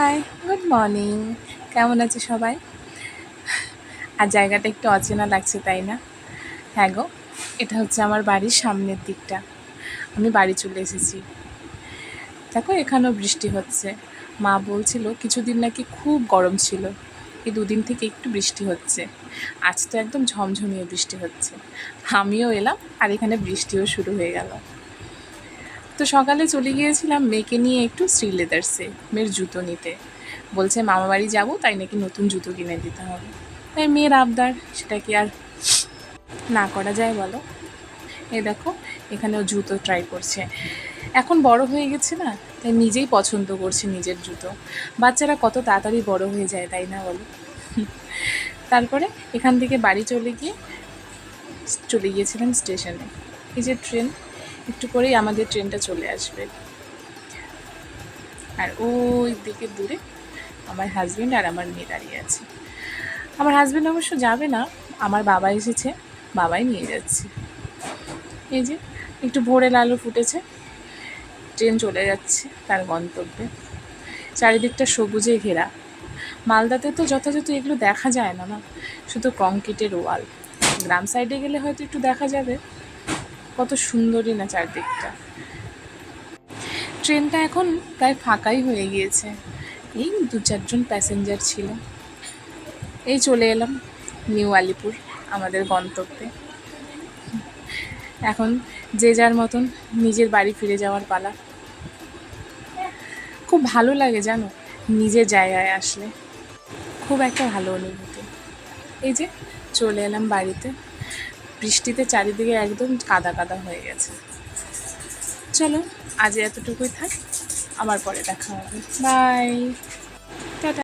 High, good morning. কেমন আছে সবাই? আর জায়গাটা একটু অচেনা লাগছে, তাই না? হ্যাঁ গো, এটা হচ্ছে আমার বাড়ির সামনের দিকটা। আমি বাড়ি চলে এসেছি। দেখো, এখানেও বৃষ্টি হচ্ছে। মা বলছিল কিছুদিন নাকি খুব গরম ছিল, এই দুদিন থেকে একটু বৃষ্টি হচ্ছে। আজ তো একদম ঝমঝমিয়ে বৃষ্টি হচ্ছে। আমিও এলাম, আর এখানে বৃষ্টিও শুরু হয়ে গেল। তো সকালে চলে গিয়েছিলাম মেয়েকে নিয়ে একটু শ্রীলেদার্সে মেয়ের জুতো নিতে। বলছে মামা বাড়ি যাবো, তাই নাকি নতুন জুতো কিনে দিতে হবে। তাই মেয়ের আবদার, সেটা কি আর না করা যায় বলো? এই দেখো, এখানেও জুতো ট্রাই করছে। এখন বড় হয়ে গেছে না, তাই নিজেই পছন্দ করছে নিজের জুতো। বাচ্চারা কত তাড়াতাড়ি বড় হয়ে যায়, তাই না বলো? তারপরে এখান থেকে বাড়ি চলে গিয়েছিলাম স্টেশনে। এই যে ট্রেন, একটু করেই আমাদের ট্রেনটা চলে আসবে। আর ওই দিকে দূরে আমার হাজব্যান্ড আর আমার মেয়ে দাঁড়িয়ে আছে। আমার হাজব্যান্ড অবশ্য যাবে না, আমার বাবা এসেছে, বাবাই নিয়ে যাচ্ছে। এই যে একটু ভোরের আলো ফুটেছে, ট্রেন চলে যাচ্ছে তার গন্তব্যে। চারিদিকটা সবুজে ঘেরা। মালদাতে তো যথাযথ এগুলো দেখা যায় না, না শুধু কংক্রিটের ওয়াল। গ্রাম সাইডে গেলে হয়তো একটু দেখা যাবে। কত সুন্দরই না চারদিকটা। ট্রেনটা এখন প্রায় ফাঁকাই হয়ে গিয়েছে, এই 2-4 জন প্যাসেঞ্জার ছিল। এই চলে এলাম নিউ আলিপুর, আমাদের গন্তব্যে। এখন যে যার মতন নিজের বাড়ি ফিরে যাওয়ার পালা। খুব ভালো লাগে জানো, নিজের জায়গায় আসলে খুব একটা ভালো অনুভূতি। এই যে চলে এলাম বাড়িতে, বৃষ্টিতে চারিদিকে একদম কাদা কাদা হয়ে গেছে। চলো, আজ এতটুকুই থাক, আবার পরে দেখা হবে। বাই।